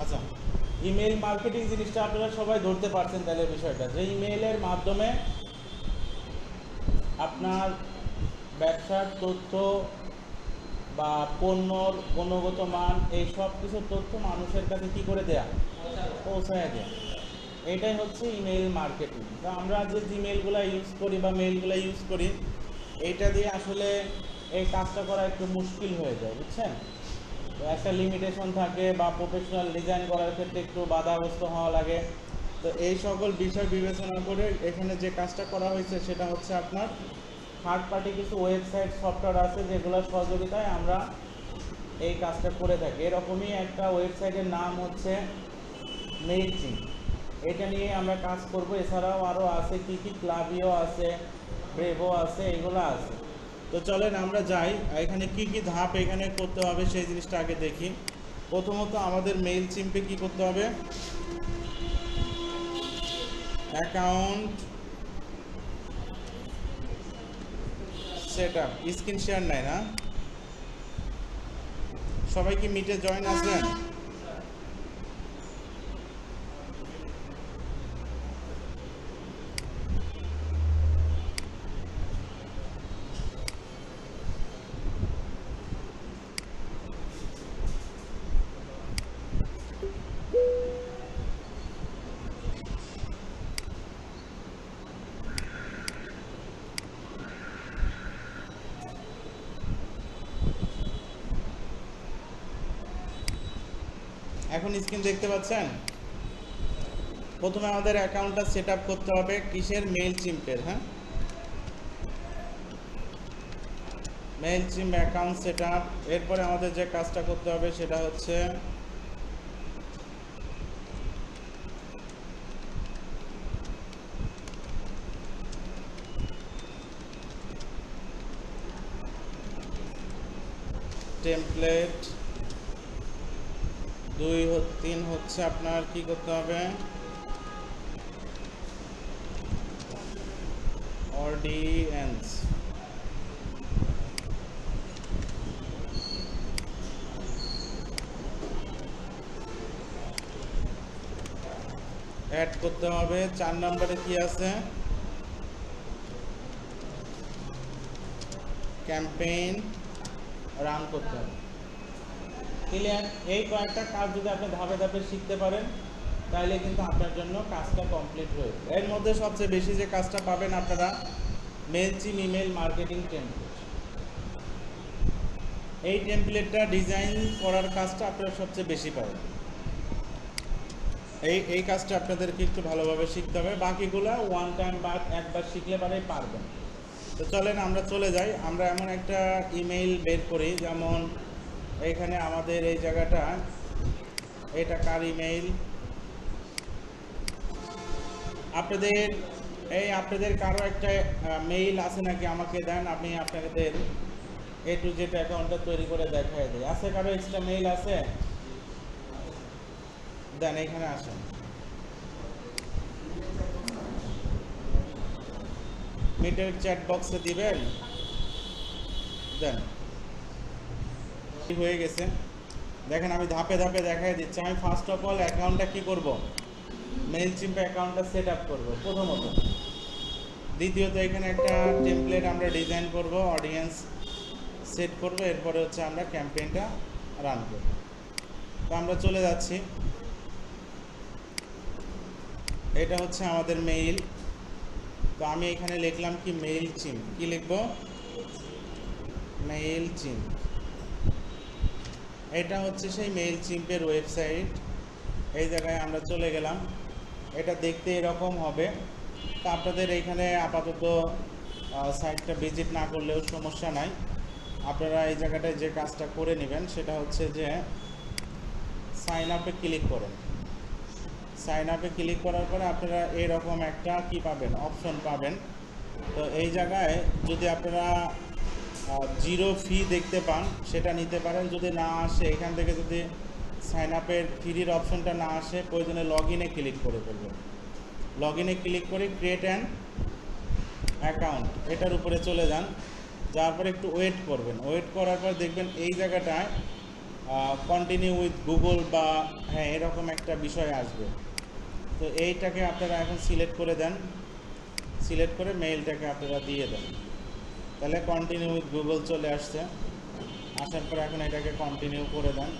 আচ্ছা, email marketing জিনিসটা আপনারা সবাই ধরতে পারছেন তাহলে বিষয়টা, যে ইমেইলের মাধ্যমে আপনার ব্যবসার তথ্য বা পণ্যর গুণগত মান এই সব কিছু তথ্য মানুষের কাছে কী করে দেয়া, পৌঁছায় দেয়া। এটাই হচ্ছে ইমেইল মার্কেটিং। তো আমরা যে জিমেইলগুলো ইউজ করি বা মেইলগুলো ইউজ করি, এইটা দিয়ে আসলে এই কাজটা করা একটু মুশকিল হয়ে যায়, বুঝছেন। তো একটা লিমিটেশন থাকে বা প্রফেশনাল ডিজাইন করার ক্ষেত্রে একটু বাধাগ্রস্ত হওয়া লাগে। তো এই সকল বিষয় বিবেচনা করে এখানে যে কাজটা করা হয়েছে সেটা হচ্ছে আপনার থার্ড পার্টি কিছু ওয়েবসাইট সফটওয়্যার আছে যেগুলোর সহযোগিতায় আমরা এই কাজটা করে থাকি। এরকমই একটা ওয়েবসাইটের নাম হচ্ছে মেইলচিম্প। এটা নিয়ে আমরা কাজ করব। এছাড়াও আরও আছে কি কি, ক্লাভিও আছে, ব্রেভো আছে, এগুলো আছে। তো চলেন আমরা যাই, এখানে কি কি ধাপ এখানে করতে হবে সেই জিনিসটা আগে দেখি। প্রথমত আমাদের মেইলচিম্পে কি করতে হবে, account set up. Screen share নাই না? সবাই কি মিটে জয়েন আছেন? এখন স্ক্রিন দেখতে পাচ্ছেন? প্রথমে আমাদের অ্যাকাউন্টটা সেট আপ করতে হবে কিসের, মেইলচিম্পের। হ্যাঁ, মেইলচিম্প অ্যাকাউন্ট সেট আপ। এরপরে আমাদের যে কাজটা করতে হবে সেটা হচ্ছে টেমপ্লেট। 2-3 হচ্ছে আপনার কি করতে হবে, অডিয়েন্স। অ্যাড করতে হবে। 4 নম্বরে কি আছে, ক্যাম্পেইন রান করতে হবে। ক্লিয়ার? এই কয়েকটা কাজ যদি আপনি ধাপে ধাপে শিখতে পারেন তাহলে কিন্তু আপনার জন্য কাজটা কমপ্লিট হয়ে যাবে। এর মধ্যে সবচেয়ে বেশি যে কাজটা পাবেন আপনারা, মেইলচিম্প ইমেল মার্কেটিং টেমপ্লেট। এই টেমপ্লেটটা ডিজাইন করার কাজটা আপনারা সবচেয়ে বেশি পাবেন। এই কাজটা আপনাদেরকে একটু ভালোভাবে শিখতে হবে। বাকিগুলো ওয়ান টাইম বা একবার শিখলে পরেই পারবেন। তো চলেন আমরা চলে যাই। আমরা এমন একটা ইমেইল বের করি, যেমন এইখানে আমাদের এই জায়গাটা, এটা কার ইমেইল, আপনাদের কারো একটা মেইল আছে নাকি আমাকে দেন, আমি আপনাদের A to Z অ্যাকাউন্টটা তৈরি করে দেখাই দিই। আছে কারো এক্সট্রা মেইল আছে? দেন, এখানে আসেন। মিটের চ্যাট বক্সে দিবেন, দেন। হয়ে গেছে, দেখেন আমি ধাপে ধাপে দেখাই দিচ্ছি। আমি ফার্স্ট অফ অল অ্যাকাউন্টটা কী করব, মেইলচিম্প অ্যাকাউন্টটা সেট আপ করবো প্রথমত। দ্বিতীয়ত এখানে একটা টেমপ্লেট আমরা ডিজাইন করব, অডিয়েন্স সেট করব। এরপরে হচ্ছে আমরা ক্যাম্পেইনটা রান করব। তো আমরা চলে যাচ্ছি। এটা হচ্ছে আমাদের মেইল। তো আমি এখানে লিখলাম কি, মেইলচিম্প। কি লিখব, মেইলচিম্প। এটা হচ্ছে সেই মেইলচিম্পের ওয়েবসাইট। এই জায়গায় আমরা চলে গেলাম। এটা দেখতে এরকম হবে। তো আপনাদের এইখানে আপাতত সাইটটা ভিজিট না করলেও সমস্যা নাই। আপনারা এই জায়গাটায় যে কাজটা করে নেবেন সেটা হচ্ছে যে সাইন আপে ক্লিক করেন। সাইন আপে ক্লিক করার পরে আপনারা এরকম একটা কি পাবেন, অপশন পাবেন। তো এই জায়গায় যদি আপনারা 0 ফি দেখতে পান সেটা নিতে পারেন। যদি না আসে, এখান থেকে যদি সাইন আপের ফ্রির অপশনটা না আসে, প্রয়োজনে লগ ইনে ক্লিক করে ফেলবেন। লগ ইনে ক্লিক করে ক্রিয়েট অ্যান অ্যাকাউন্ট এটার উপরে চলে যান। যাওয়ার পরে একটু ওয়েট করবেন। ওয়েট করার পর দেখবেন এই জায়গাটায় কন্টিনিউ উইথ গুগল বা হ্যাঁ এরকম একটা বিষয় আসবে। তো এইটাকে আপনারা এখন সিলেক্ট করে দেন, সিলেক্ট করে মেইলটাকে আপনারা দিয়ে দেন, তাহলে কন্টিনিউ উইথ গুগল চলে আসছে। আসার পর এখন এটাকে কন্টিনিউ করে দেন।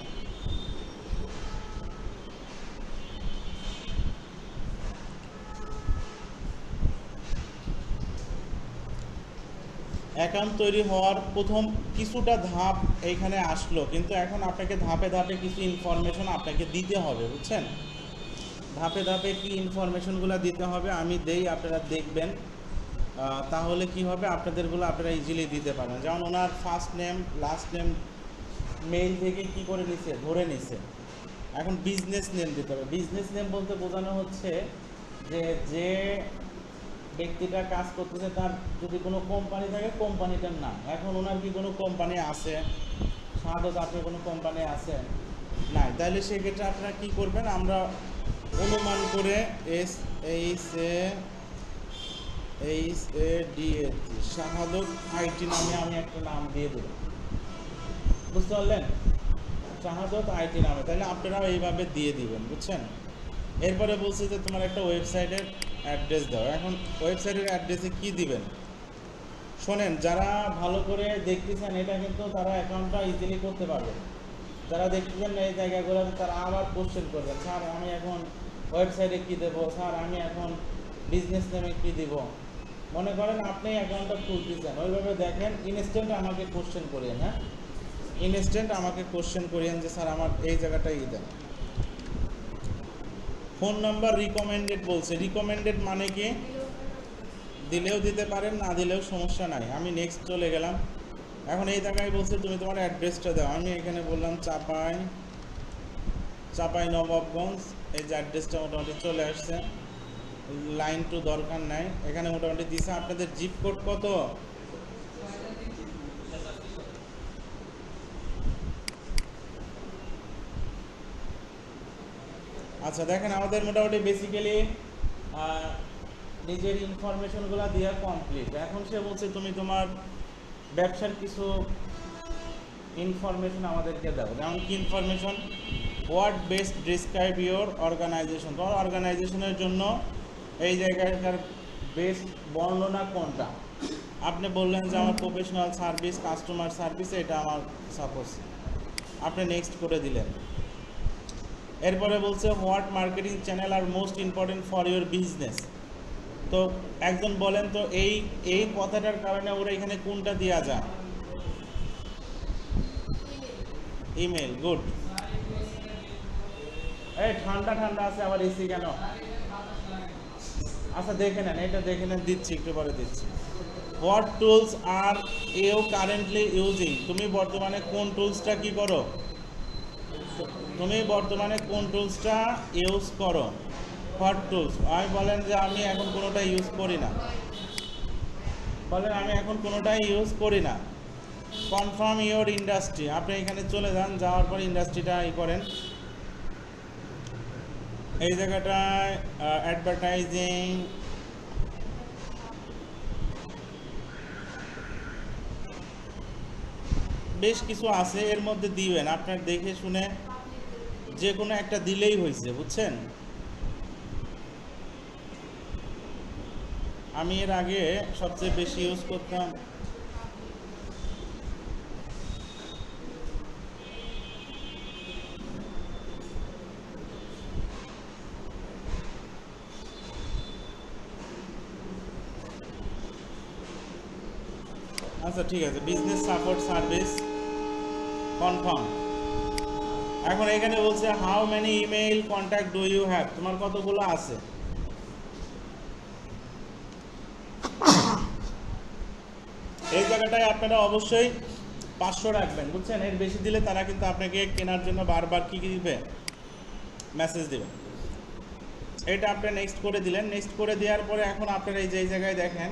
অ্যাকাউন্ট তৈরি হওয়ার প্রথম কিছুটা ধাপ এইখানে আসলো, কিন্তু এখন আপনাকে ধাপে ধাপে কিছু ইনফরমেশন আপনাকে দিতে হবে, বুঝছেন? ধাপে ধাপে কি ইনফরমেশনগুলো দিতে হবে আমি দেই, আপনারা দেখবেন। তাহলে কি হবে, আপনাদেরগুলো আপনারা ইজিলি দিতে পারবেন। যেমন ওনার first name last name mail থেকে কি করে নিছে, ধরে নিছে। এখন বিজনেস নেম দিতে হবে। বিজনেস নেম বলতে বোঝানো হচ্ছে যে যে ব্যক্তিটা কাজ করতেছে তার যদি কোনো কোম্পানি থাকে কোম্পানিটার নাম। এখন ওনার কি কোনো কোম্পানি আছে? শাহাদত আপনার কোনো কোম্পানি আছে? নাই। তাহলে সেক্ষেত্রে আপনারা কী করবেন, আমরা অনুমান করে SHADAT শাহাদত আইটি নামে আমি একটা নাম দিয়ে দেব, বুঝতে পারলেন? শাহাদত আইটি নামে, তাহলে আপনারাও এইভাবে দিয়ে দিবেন, বুঝছেন? এরপরে বলছে যে তোমার একটা ওয়েবসাইটের অ্যাড্রেস দাও। এখন ওয়েবসাইটের অ্যাড্রেসে কি দিবেন শোনেন, যারা ভালো করে দেখতেছেন এটা কিন্তু তারা অ্যাকাউন্টটা ইজিলি করতে পারবে। যারা দেখতেছেন না এই জায়গাগুলো তারা আবার কোশ্চেন করবেন, স্যার আমি এখন ওয়েবসাইটে কী দেবো, স্যার আমি এখন বিজনেস নেমে কী দিব। মনে করেন আপনি অ্যাকাউন্টটা খুলতেছেন, ওইভাবে দেখেন ইনস্ট্যান্ট আমাকে কোশ্চেন করিয়েন। হ্যাঁ, ইনস্ট্যান্ট আমাকে কোশ্চেন করিয়েন যে স্যার আমার এই জায়গাটাই দেন। ফোন নাম্বার রিকমেন্ডেড বলছে। রিকমেন্ডেড মানে কি, দিলেও দিতে পারেন, না দিলেও সমস্যা নাই। আমি নেক্সট চলে গেলাম। এখন এই জায়গায় বলছে তুমি তোমার অ্যাড্রেসটা দাও। আমি এখানে বললাম চাপাই নবাবগঞ্জ। এই যে অ্যাড্রেসটা মোটামুটি চলে আসছে, লাইন টু দরকার নাই, এখানে মোটামুটি দিছে। আপনাদের জিপ কোড কত? আচ্ছা দেখেন, আমাদের মোটামুটি বেসিক্যালি নিজের ইনফরমেশনগুলো দেওয়া কমপ্লিট। এখন সে বলছে তুমি তোমার ব্যবসার কিছু ইনফরমেশন আমাদেরকে দাও। যেমন কি information? What best describe your organisation. তোমার অর্গানাইজেশনের জন্য এই জায়গাটার বেস্ট বর্ণনা কোনটা? আপনি বললেন যে আমার প্রফেশনাল সার্ভিস, কাস্টমার সার্ভিস, এটা আমার সাপোজ। আপনি নেক্সট করে দিলেন। এরপরে বলছে what marketing channel are most important for your business. তো একজন বলেন তো এই কথাটার কারণে ওরা এখানে কোনটা দেওয়া যায়? ইমেল। গুড। এই ঠান্ডা ঠান্ডা আছে, আবার এসি কেন? আচ্ছা দেখে নেন, এটা দেখে নেন, দিচ্ছি একটু পরে দিচ্ছি। What tools are you currently using. তুমি বর্তমানে কোন টুলসটা কি করো? তুমি বর্তমানে কোন টুলসটা ইউজ করো? What tools. আমি বলেন যে আমি এখন কোনোটা ইউজ করি না, বলেন আমি এখন কোনোটাই ইউজ করি না। Confirm your industry. আপনি এখানে চলে যান, যাওয়ার পর ইন্ডাস্ট্রিটা করেন। এই জায়গাটায় অ্যাডভার্টাইজিং, বেশ কিছু আছে, এর মধ্যে দিবেন আপনার দেখে শুনে, যে কোনো একটা দিলেই হয়েছে, বুঝছেন? আমি এর আগে সবচেয়ে বেশি ইউজ করতাম আচ্ছা ঠিক আছে, বিজনেস সাপোর্ট সার্ভিস, কনফার্ম। এখন এখানে বলছে how many email contact do you have. তোমার কতগুলো আছে? এই জায়গাটায় আপনারা অবশ্যই 500 রাখবেন, বুঝছেন? এর বেশি দিলে তারা কিন্তু আপনাকে কেনার জন্য বারবার কি দিবে, মেসেজ দিবে। এটা আপনি নেক্সট করে দিলেন। নেক্সট করে দেওয়ার পরে এখন আপনারা এই যে এই জায়গায় দেখেন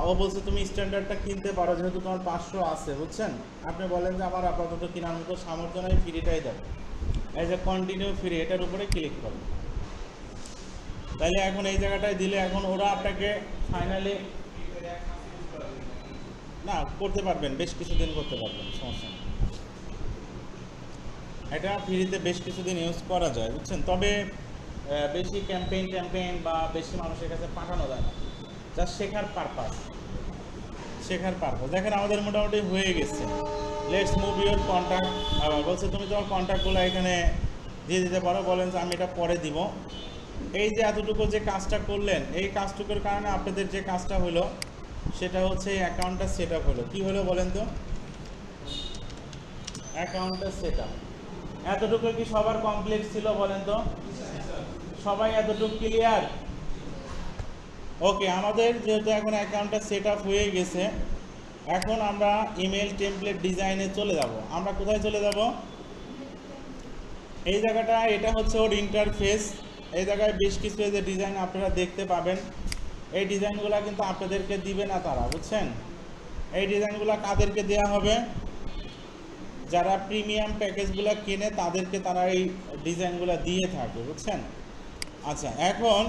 ও বলছে তুমি স্ট্যান্ডার্ডটা কিনতে পারো, যেহেতু তোমার 500 আছে, বুঝছেন? আপনি বলেন যে আমার আপাতত কেনার মতো সামর্থ্য নেই, ফ্রিটাই দেবো। এই যে কন্টিনিউ ফ্রি, এটার উপরে ক্লিক করুন। তাইলে এখন এই জায়গাটায় দিলে এখন ওরা আপনাকে ফাইনালি না করতে পারবেন, বেশ কিছুদিন করতে পারবেন, সমস্যা নেই। এটা ফ্রিতে বেশ কিছুদিন ইউজ করা যায়, বুঝছেন। তবে বেশি ক্যাম্পেইন বা বেশি মানুষের কাছে পাঠানো যায় না, জাস্ট শেখার পারপাস। দেখেন আমাদের মোটামুটি হয়ে গেছে। Let's move your contact. আবার বলছে তুমি তোমার কন্ট্যাক্টগুলো এখানে দিয়ে দিতে পারো, বলেন যে আমি এটা পরে দিব। এই যে এতটুকু যে কাজটা করলেন, এই কাজটুকুর কারণে আপনাদের যে কাজটা হলো সেটা হচ্ছে অ্যাকাউন্টটা সেট আপ হলো। কী হলো বলেন তো? অ্যাকাউন্টটা সেট আপ। এতটুকু কি সবার কমপ্লিট ছিল বলেন তো? সবাই এতটুকু ক্লিয়ার? ওকে, আমাদের যেহেতু এখন অ্যাকাউন্টটা সেট আপ হয়ে গেছে, এখন আমরা ইমেল টেমপ্লেট ডিজাইনে চলে যাব। আমরা কোথায় চলে যাব? এই জায়গাটা, এটা হচ্ছে ওর ইন্টারফেস। এই জায়গায় বেশ কিছু যে ডিজাইন আপনারা দেখতে পাবেন, এই ডিজাইনগুলো কিন্তু আপনাদেরকে দিবে না তারা, বুঝছেন। এই ডিজাইনগুলো কাদেরকে দেওয়া হবে? যারা প্রিমিয়াম প্যাকেজগুলো কিনে তাদেরকে তারা এই ডিজাইনগুলো দিয়ে থাকে, বুঝছেন। আচ্ছা, এখন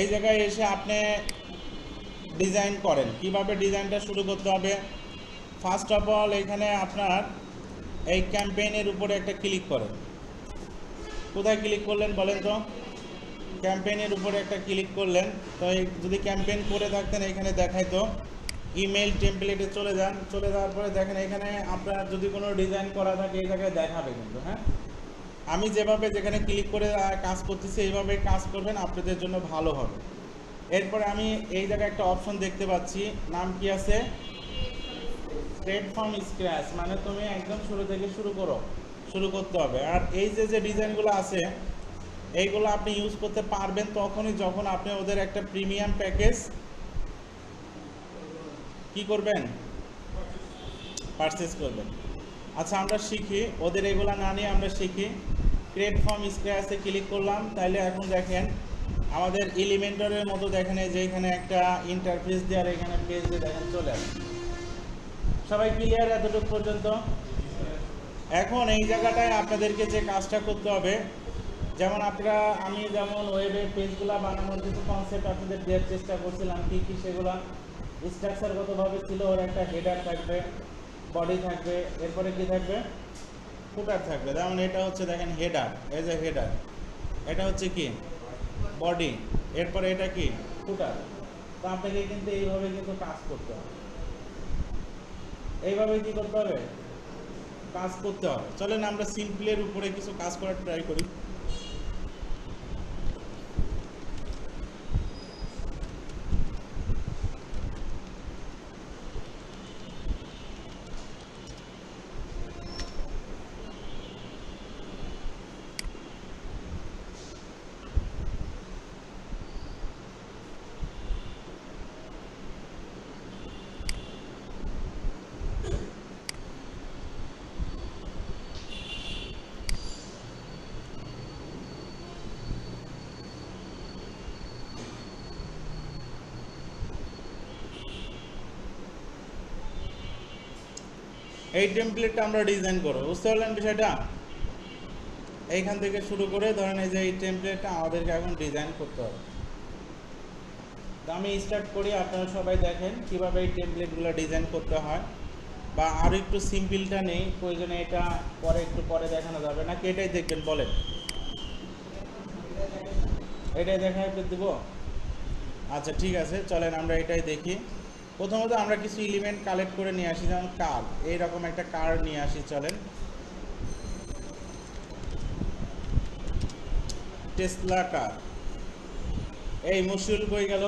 এই জায়গায় এসে আপনি ডিজাইন করেন। কিভাবে ডিজাইনটা শুরু করতে হবে? ফার্স্ট অফ অল এখানে আপনার এই ক্যাম্পেইনের উপরে একটা ক্লিক করেন। কোথায় ক্লিক করলেন বলেন তো? ক্যাম্পেইনের উপরে একটা ক্লিক করলেন। তো যদি ক্যাম্পেইন করে থাকতেন এখানে দেখাইতো ইমেল টেমপ্লেটে চলে যান। চলে যাওয়ার পরে দেখেন এখানে আপনার যদি কোনো ডিজাইন করা থাকে এই জায়গায় দেখাবে কিন্তু। হ্যাঁ, আমি যেভাবে যেখানে ক্লিক করে কাজ করতেছি এইভাবে কাজ করবেন, আপনাদের জন্য ভালো হবে। এরপরে আমি এই জায়গায় একটা অপশন দেখতে পাচ্ছি, নাম কি আছে? স্ট্রেট ফ্রম স্ক্র্যাচ, মানে তুমি একদম শুরু থেকে শুরু করতে হবে। আর এই যে ডিজাইনগুলো আছে এইগুলো আপনি ইউজ করতে পারবেন তখনই যখন আপনি ওদের একটা প্রিমিয়াম প্যাকেজ কি করবেন? পারচেস করবেন। আচ্ছা, আমরা শিখি, ওদের এগুলো না নিয়ে আমরা শিখি। ক্রিয়েট ফ্রম স্ক্র্যাচে ক্লিক করলাম। তাইলে এখন দেখেন আমাদের এলিমেন্টরের মতো দেখেন যে এখানে একটা ইন্টারফেস দেওয়ার এখানে পেজ দিয়ে দেখেন চলে আসে। সবাই ক্লিয়ার এতটুকু পর্যন্ত? এখন এই জায়গাটায় আপনাদেরকে যে কাজটা করতে হবে, যেমন আমি যেমন ওয়েবের পেজগুলো বানানোর কিছু কনসেপ্ট আপনাদের দেওয়ার চেষ্টা করছিলাম। কী কী সেগুলো স্ট্রাকচারগতভাবে ছিল। ওর একটা হেডার থাকবে, বডি থাকবে, এরপরে কি থাকবে? ফুটার থাকবে। যেমন এটা হচ্ছে দেখেন হেডার, এই যে হেডার, এটা হচ্ছে কি? বডি, এরপরে এটা কি? ফুটার। তো আপনাকে কিন্তু এইভাবে কিন্তু কাজ করতে হবে, এইভাবে কি করতে হবে? কাজ করতে হবে। চলেন আমরা সিম্পলের উপরে কিছু কাজ করার ট্রাই করি। এই টেমপ্লেটটা আমরা ডিজাইন করব, বুঝতে পারলেন বিষয়টা? এইখান থেকে শুরু করে ধরেন এই যে এই টেমপ্লেটটা আমাদেরকে এখন ডিজাইন করতে হবে। তো আমি স্টার্ট করি, আপনারা সবাই দেখেন কিভাবে এই টেমপ্লেটগুলো ডিজাইন করতে হয়। বা আরও একটু সিম্পলটা নেই, প্রয়োজনে এটা একটু পরে দেখানো যাবে নাকি এটাই দেখবেন বলেন? এটাই দেখাই দেবো? আচ্ছা ঠিক আছে, চলেন আমরা এটাই দেখি। প্রথমত আমরা কিছু এলিমেন্ট কালেক্ট করে নিয়ে আসি, যেমন কার, এইরকম একটা কার নিয়ে আসি। চলেন, টেসলা কার। এই মশিউল কই গেল?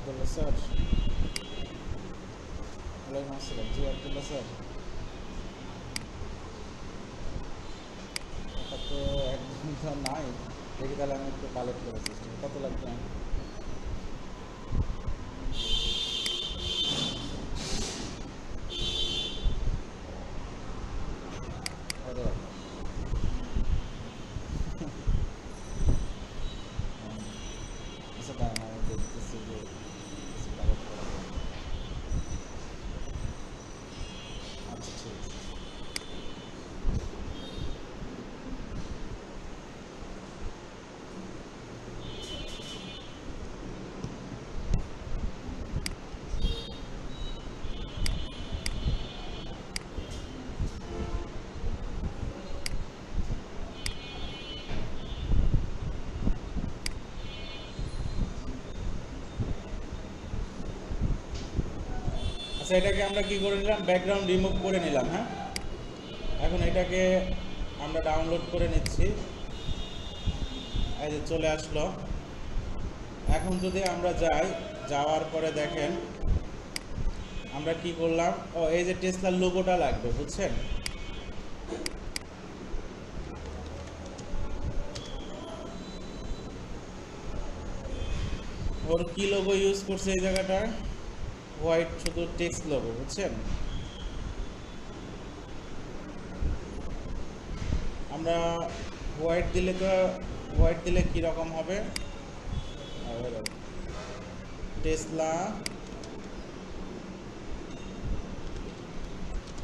আব্দুল্লাহ স্যার, ওয়ালাইকুম আসসালাম। জি আব্দুল্লাহ স্যার, এটা তো একদম তো নাই। দেখি তাহলে আমি একটু কালেক্ট করার চেষ্টা করি। কত লাগবে? কত লাগবে? আচ্ছা দাঁড়ান, আমি দেখতেছি যে কিছু কালেক্ট করা যায়। আচ্ছা ঠিক আছে। আচ্ছা এটাকে আমরা কি করে নিলাম, ব্যাকগ্রাউন্ড রিমুভ করে নিলাম। হ্যাঁ, এখন এটাকে আমরা ডাউনলোড করে নিচ্ছি। এই যে চলে আসলো। এখন যদি আমরা যাই, যাওয়ার পরে দেখেন আমরা কি করলাম। ও এই যে টেসলার লোগোটা লাগবে, বুঝছেন? ওর কি লোগো ইউজ করছে এই জায়গাটায়? হোয়াইট, শুধু টেক্সট লোগো, বুঝছেন? আমরা হোয়াইট দিলে তো, হোয়াইট দিলে কি রকম হবে? টেসলা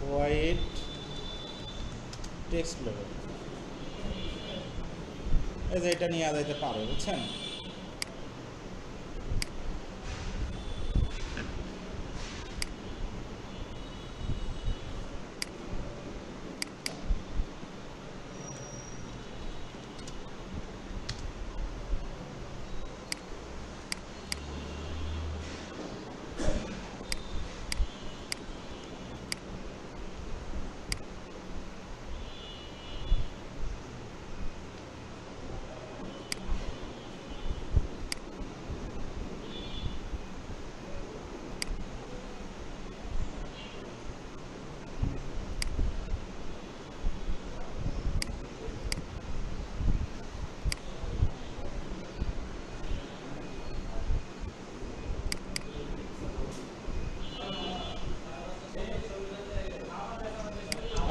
হোয়াইট টেক্সট লোগো, এই যে এটা নিয়ে যাইতে পারে, বুঝছেন?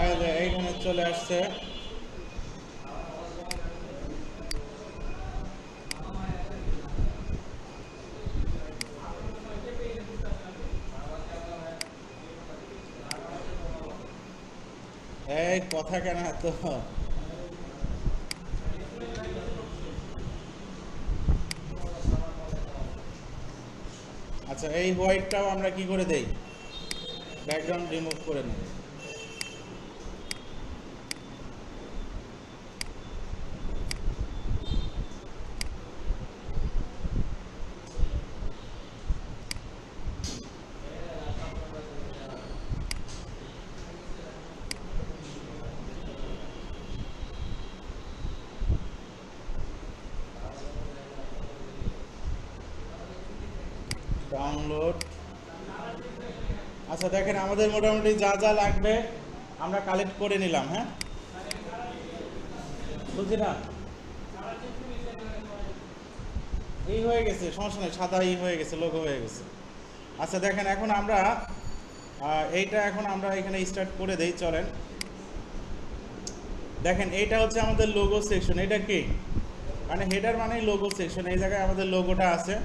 এই যে এইখানে চলে আসছে। এই কথা কেন এত? আচ্ছা এই হোয়াইটটাও আমরা কি করে দেই, ব্যাকগ্রাউন্ড রিমুভ করে নিই। ডাউনলোড। আচ্ছা দেখেন আমাদের মোটামুটি যা যা লাগবে আমরা কালেক্ট করে নিলাম। হ্যাঁ, বুঝছি না, এই হয়ে গেছে, সমস্যা নেই, সাদা ই হয়ে গেছে, লোগো হয়ে গেছে। আচ্ছা দেখেন এখন আমরা এইটা এখন আমরা এখানে স্টার্ট করে দেই, চলেন। দেখেন এইটা হচ্ছে আমাদের লোগো সেকশন। এটা কি মানে হেডার মানে লোগো সেকশন, এই জায়গায় আমাদের লোগোটা আছে।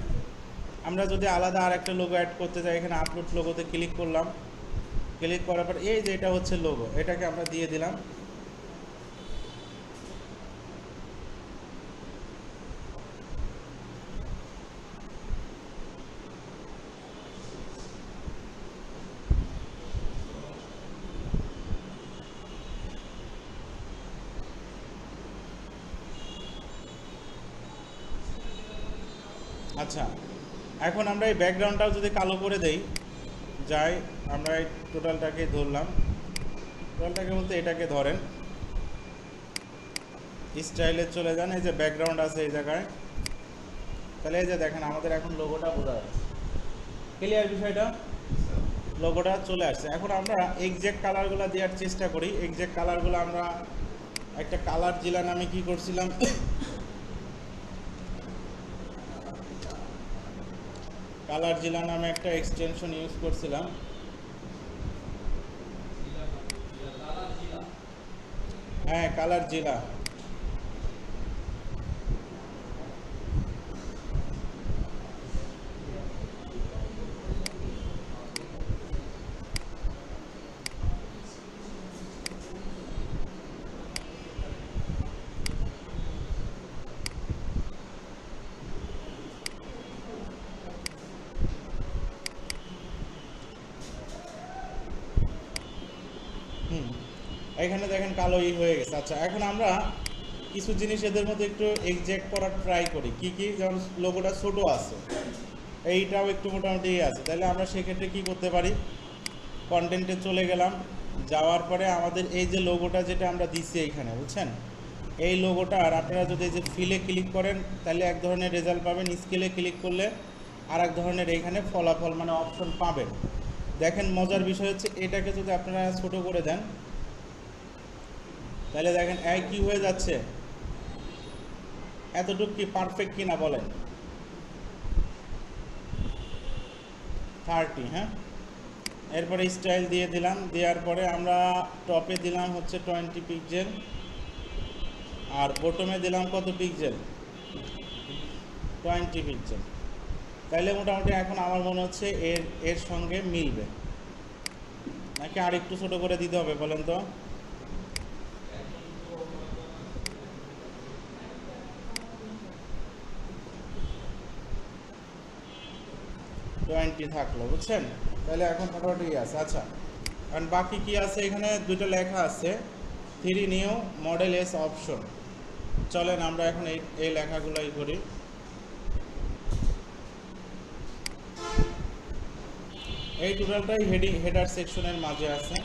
আমরা যদি আলাদা আর একটা লোগো অ্যাড করতে যাই, এখানে আপলোড লোগোতে ক্লিক করলাম। ক্লিক করার পর এই যে এটা হচ্ছে লোগো, এটাকে আমরা দিয়ে দিলাম। আচ্ছা এখন আমরা এই ব্যাকগ্রাউন্ডটাও যদি কালো করে দেই, যাই আমরা এই টোটালটাকে ধরলাম। টোটালটাকে বলতে এটাকে ধরেন, স্টাইলে চলে যান, এই যে ব্যাকগ্রাউন্ড আছে এই জায়গায়। তাহলে এই যে দেখেন আমাদের এখন লোগোটা বোঝা যাচ্ছে। ক্লিয়ার বিষয়টা? লোগোটা চলে আসছে। এখন আমরা এক্সাক্ট কালারগুলো দেওয়ার চেষ্টা করি। এক্সাক্ট কালারগুলো আমরা একটা কালার জেলা নামে কি করছিলাম, কালার জেলা নামে একটা এক্সটেনশন ইউজ করছিলাম। হ্যাঁ, কালার জেলা। এখানে দেখেন কালো হয়ে গেছে। আচ্ছা, এখন আমরা কিছু জিনিস এদের মধ্যে একটু এক্সাক্ট করার ট্রাই করি। কি কি? যেমন লোগোটা ছোট আছে, এইটাও একটু মোটামুটি আছে, তাহলে আমরা সেক্ষেত্রে কি করতে পারি? কন্টেন্টে চলে গেলাম, যাওয়ার পরে আমাদের এই যে লোগোটা যেটা আমরা দিচ্ছি এইখানে, বুঝছেন, এই লোগোটা আর আপনারা যদি এই যে ফিলে ক্লিক করেন তাহলে এক ধরনের রেজাল্ট পাবেন, স্কেলে ক্লিক করলে আর এক ধরনের এইখানে ফলাফল মানে অপশন পাবেন। দেখেন মজার বিষয় হচ্ছে এটাকে যদি আপনারা ছোট করে দেন তাহলে দেখেন কি হয়ে যাচ্ছে, এতটুকু কি পারফেক্ট কিনা বলেন? 30, হ্যাঁ। এরপরে স্টাইল দিয়ে দিলাম, দেওয়ার পরে আমরা টপে দিলাম হচ্ছে 20 পিক্সেল আর বটমে দিলাম কত পিক্সেল? 20 পিক্সেল। তাইলে মোটামুটি এখন আমার মনে হচ্ছে এর সঙ্গে মিলবে, নাকি আর একটু ছোট করে দিতে হবে বলেন তো? থাকলো, বুঝছেন? তাহলে এখন মোটামুটি আছে। আচ্ছা, কারণ বাকি কি আছে এখানে? দুটো লেখা আছে, 3 নিউ মডেল এস অপশন। চলেন আমরা এখন এই লেখাগুলোই করি। এই টোটালটাই হেডার সেকশনের মাঝে আছে।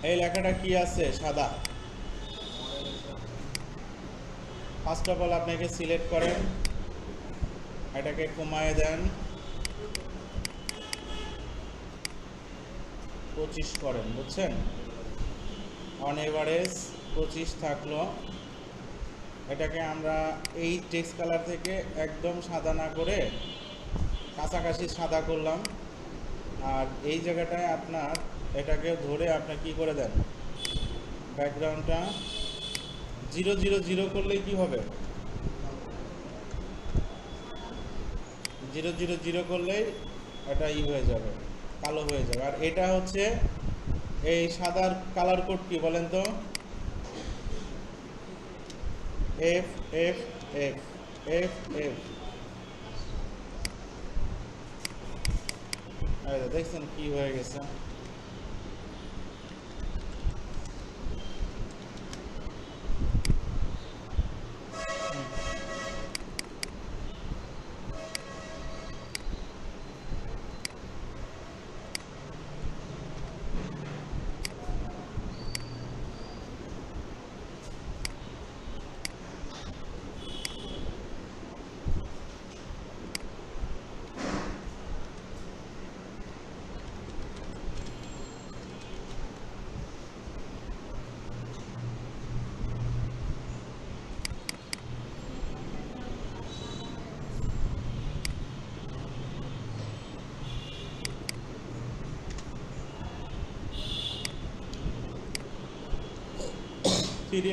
এই লেখাটা কি আছে? সাদা। ফার্স্ট অফ অল আপনাকে সিলেক্ট করেন, এটাকে কমায় দেন, 25 করেন, বুঝছেন? অন এভারেজ 25 থাকলো। এটাকে আমরা এই টেক্সট কালার থেকে একদম সাদা না করে কাছাকাছি সাদা করলাম। আর এই জায়গাটায় আপনার এটাকে ধরে আপনি কি করে দেন, ব্যাকগ্রাউন্ডটা 000 করলেই কি হবে? 000 করলেই এটা হয়ে যাবে, কালো হয়ে যাবে। আর এটা হচ্ছে এই সাদার কালার কোড কি বলেন তো? F F F F F. দেখছেন কি হয়ে গেছে?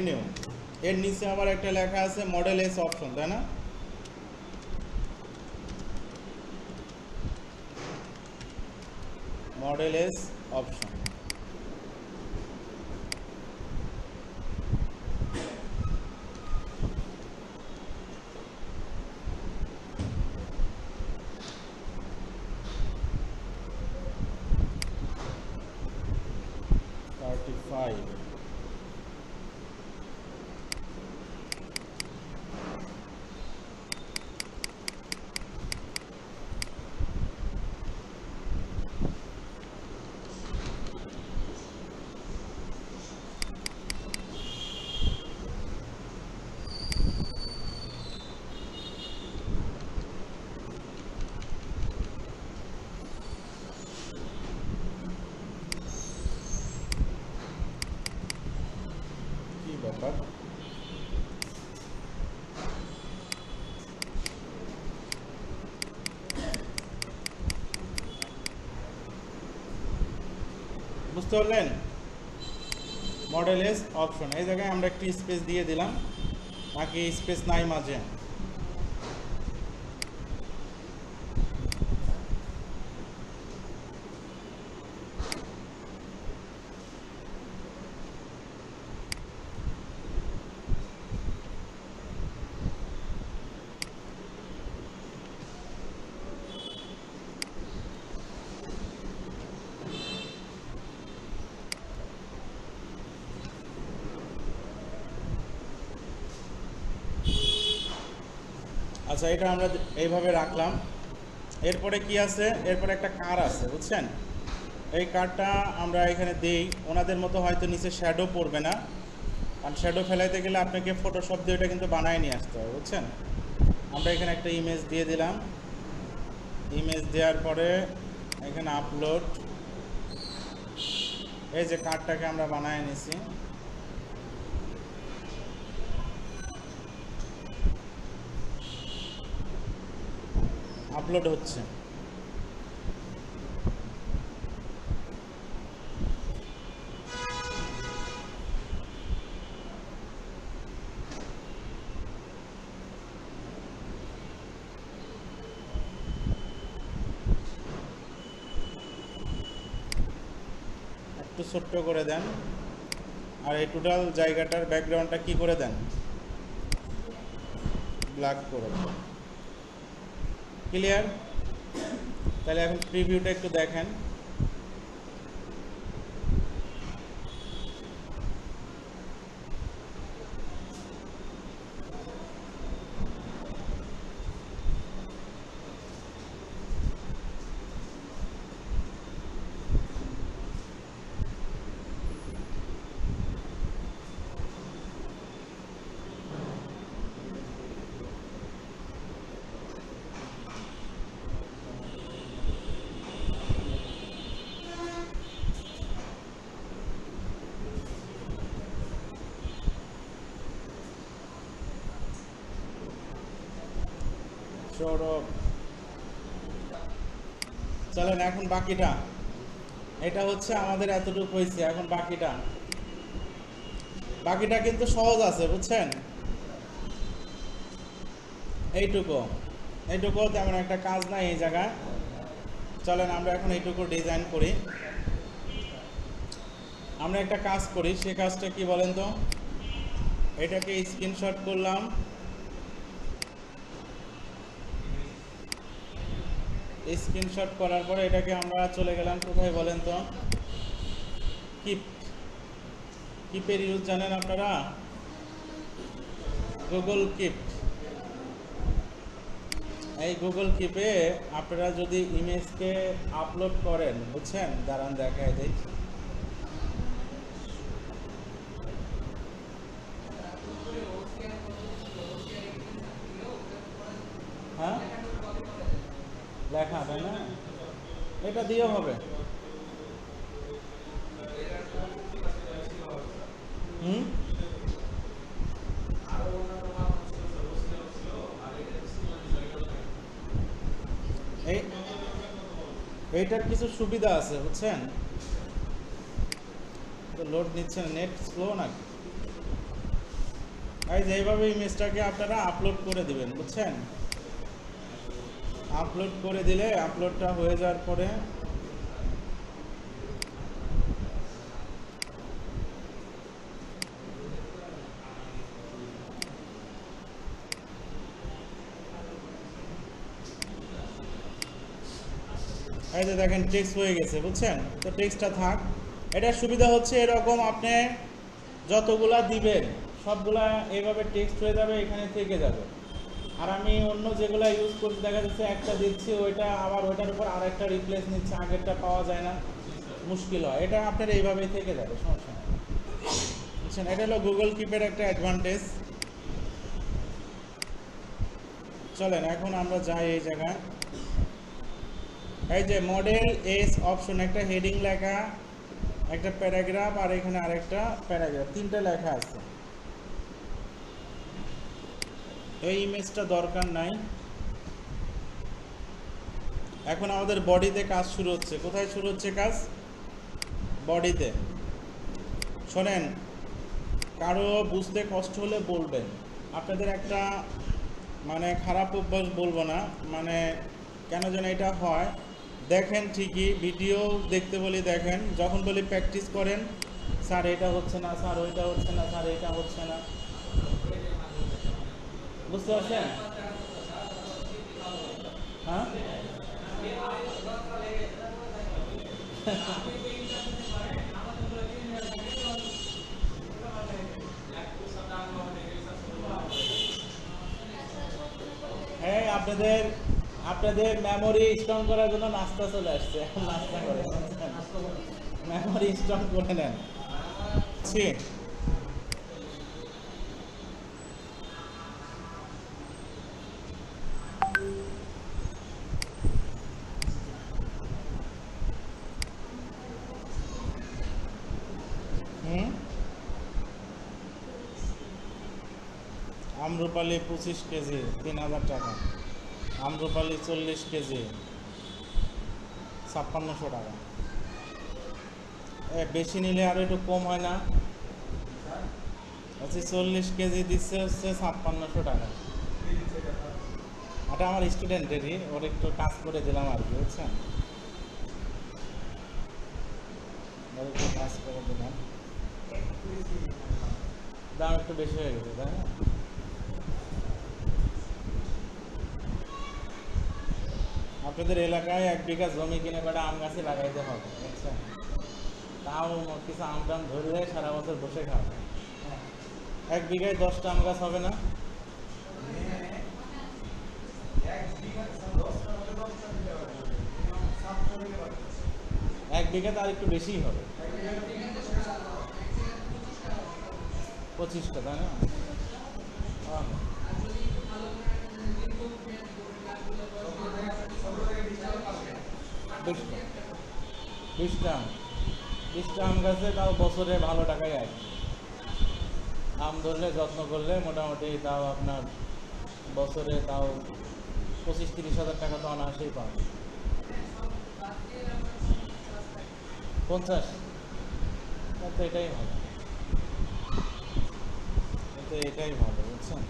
নিউ, এর নিচে আবার একটা লেখা আছে মডেল এস অপশন, তাই না? Model S option. বুঝতে পারলেন? মডেল এস অপশন, এই জায়গায় আমরা একটি স্পেস দিয়ে দিলাম, বাকি স্পেস নাই মাঝে। আচ্ছা, এটা আমরা এইভাবে রাখলাম। এরপরে কি আছে? এরপরে একটা কার আছে, বুঝছেন? এই কারটা আমরা এখানে দেই, ওনাদের মতো হয়তো নিচে শ্যাডো পড়বে না, কারণ শ্যাডো ফেলাইতে গেলে আপনাকে ফটোশপ দিয়ে এটা কিন্তু বানায় নিয়ে আসতে হবে, বুঝছেন? আমরা এখানে একটা ইমেজ দিয়ে দিলাম। ইমেজ দেওয়ার পরে এখানে আপলোড, এই যে কার্ডটাকে আমরা বানায় নিছি। আপলোড হচ্ছে। একটু ছোট্ট করে দেন, আর এই টোটাল জায়গাটার ব্যাকগ্রাউন্ডটা কি করে দেন? ব্ল্যাক করে দেন। ক্লিয়ার? তাহলে এখন প্রিভিউটা একটু দেখেন। চলেন এখন বাকিটা, এটা হচ্ছে আমাদের এতটুকু হয়েছে। এখন বাকিটা কিন্তু সহজ আছে, বুঝছেন? এইটুকু তেমন একটা কাজ নাই এই জায়গায়। চলেন আমরা এখন এইটুকু ডিজাইন করি। আমরা একটা কাজ করি, সে কাজটা কি বলেন তো? এটাকে স্ক্রিনশট করলাম, স্ক্রিনশট করার পরে এটাকে আমরা চলে গেলাম কোথায় বলেন তো? কিপের ইউজ জানেন আপনারা? Google keep. এই গুগল কিপে আপনারা যদি ইমেজকে আপলোড করেন, বুঝছেন? দাঁড়ান দেখায় দেই। হ্যাঁ, লেখা, তাই না? এটা দিয়েও হবে। এইটার কিছু সুবিধা আছে, বুঝছেন? লোড নিচ্ছে, নেট স্লো নাকি? এই যে এইভাবে ইমেজটাকে আপনারা আপলোড করে দিবেন, বুঝছেন? আপলোড করে দিলে আপলোডটা হয়ে যাওয়ার পরে এই যে দেখেন টেক্সট হয়ে গেছে, বুঝছেন? তো টেক্সটটা থাক। এটার সুবিধা হচ্ছে এরকম, আপনি যতগুলা দিবেন সবগুলা এইভাবে টেক্সট হয়ে যাবে, এখানে থেকে যাবে। আর আমি অন্য যেগুলা ইউজ করছি, দেখা যাচ্ছে একটা দিচ্ছি, ওইটা আবার ওইটার উপর আর একটা রিপ্লেস নিচ্ছে, আগেরটা পাওয়া যায় না, মুশকিল হয়। এটা আপনার এইভাবেই থেকে যাবে, সমস্যা নেই, বুঝছেন? এটা হলো গুগল কিপের একটা অ্যাডভান্টেজ। চলেন এখন আমরা যাই এই জায়গায়। এই যে মডেল এস অপশন, একটা হেডিং লেখা, একটা প্যারাগ্রাফ, আর এখানে আরেকটা প্যারাগ্রাফ, তিনটা লেখা আছে। এই ইমেজটা দরকার নাই। এখন আমাদের বডিতে কাজ শুরু হচ্ছে। কোথায় শুরু হচ্ছে কাজ? বডিতে। শোনেন, কারো বুঝতে কষ্ট হলে বলবেন। আপনাদের একটা মানে খারাপ অভ্যাস বলবো না, মানে কেন যেন এটা হয়, দেখেন ঠিকই ভিডিও দেখতে বলি দেখেন, যখন বলি প্র্যাকটিস করেন, স্যার এটা হচ্ছে না, স্যার ওইটা হচ্ছে না, স্যার এটা হচ্ছে না, বুঝতে পারছেন? হ্যাঁ, হ্যাঁ, আপনাদের আপনাদের মেমোরি স্ট্রং করার জন্য নাস্তা চলে আসছে, এখন নাস্তা করে মেমোরি স্ট্রং করে নেন। ঠিক, হুম, আমরুপালি 25 কেজি 3000 টাকা, আমরুপালি 40 কেজি 5600 টাকা। বেশি নিলে আরো একটু কম হয় না? আচ্ছা, 40 কেজি দিচ্ছে হচ্ছে 5600 টাকা। এটা আমার স্টুডেন্টেরই, ওর একটু কাজ করে দিলাম আর কি, বুঝছেন? ওর একটু কাজ করে দিলাম, দাম একটু বেশি হয়ে গেছে, তাই না? আপনাদের এলাকায় 1 বিঘা জমি কিনে বেড়া আম গাছে লাগাইতে হবে, বুঝছেন? তাও কিছু আম টাম ধরলে সারা বছর বসে খাবে। 1 বিঘায় 10টা আম গাছ হবে না? 1 বিঘাতে আর একটু বেশিই হবে, 25টা, তাই না? হ্যাঁ, 20টা 20টা 20টা আম গাছে তাও বছরে ভালো টাকাই আসবে। আম ধরলে যত্ন করলে মোটামুটি তাও আপনার বছরে তাও 25-30 হাজার টাকা তো অনায়াসেই পাবে। 50? তো এটাই ভালো, তো এটাই ভালো, বুঝছেন?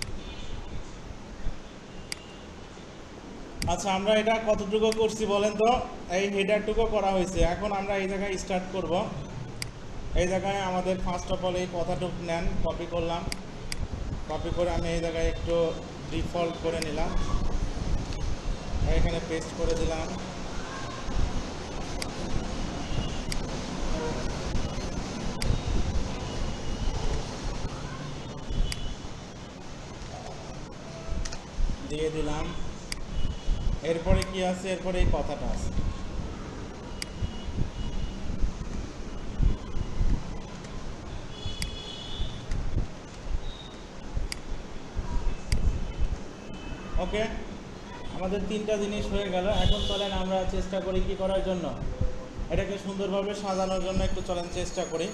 আচ্ছা, আমরা এটা কতটুকু করছি বলেন তো? এই হেডারটুকু করা হয়েছে, এখন আমরা এই জায়গায় স্টার্ট করব। এই জায়গায় আমাদের ফার্স্ট অফ অল এই কথাটুকু নেন, কপি করলাম, কপি করে আমি এই জায়গায় একটু ডিফল্ট করে নিলাম, এখানে পেস্ট করে দিলাম। দিয়ে দিলাম। এরপরে কি আছে? এরপরে এই কথাটা আছে। ওকে, আমাদের 3টা জিনিস হয়ে গেল। এখন চলেন আমরা চেষ্টা করি কি করার জন্য, এটাকে সুন্দরভাবে সাজানোর জন্য একটু চলেন চেষ্টা করি।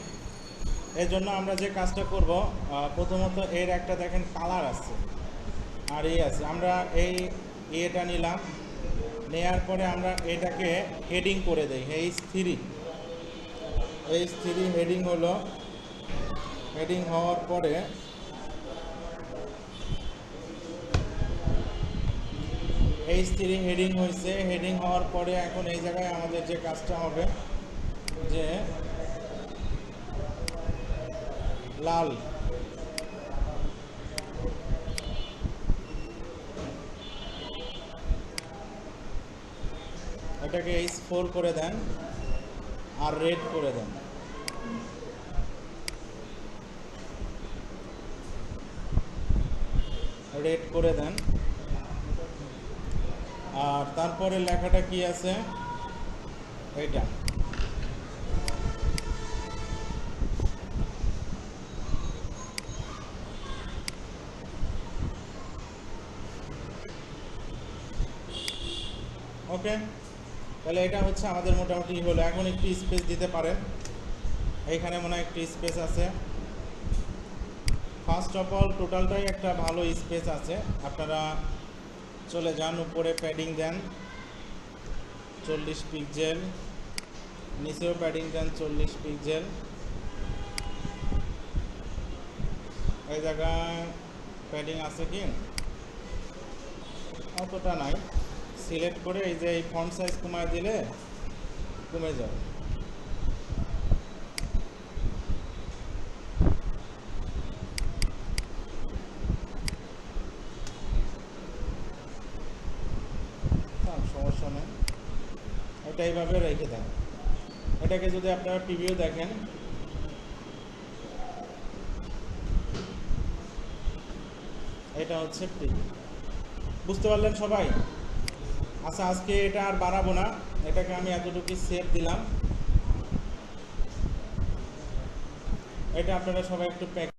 এর জন্য আমরা যে কাজটা করব, প্রথমত এর একটা দেখেন কালার আছে আর এই আছে, আমরা এই এটা নিলাম, নেয়ার পরে আমরা এটাকে হেডিং করে দেই H3। H3 হেডিং হলো, হেডিং হওয়ার পরে H3 হেডিং হয়েছে। হেডিং হওয়ার পরে এখন এই জায়গায় আমাদের যে কাজটা হবে, যে লাল, এটাকে H4 করে দেন আর রেড করে দেন। রেড করে দেন। আর তারপরে লেখাটা কি আছে? এটা ওকে, তাহলে এটা হচ্ছে আমাদের মোটামুটি হলো। এখন একটু স্পেস দিতে পারেন, এইখানে মনে হয় একটু স্পেস আছে। ফার্স্ট অফ অল টোটালটাই একটা ভালো স্পেস আছে, আপনারা চলে যান উপরে, প্যাডিং দেন 40 পিক্সেল, নিচেও প্যাডিং দেন 40 পিক্সেল। এই জায়গায় প্যাডিং আছে কি, অতটা নাই। সিলেক্ট করে এই যে এই ফন্ট সাইজ কমায় দিলে কমে যাবে। সমস্যা নেই, এটা এইভাবে রেখে দেন। এটাকে যদি আপনারা প্রিভিউ দেখেন, এটা হচ্ছে প্রিভিউ। বুঝতে পারলেন সবাই? আচ্ছা, আজকে এটা আর বাড়াবো না, এটাকে আমি এতটুকু সেভ দিলাম। এটা আপনারা সবাই একটু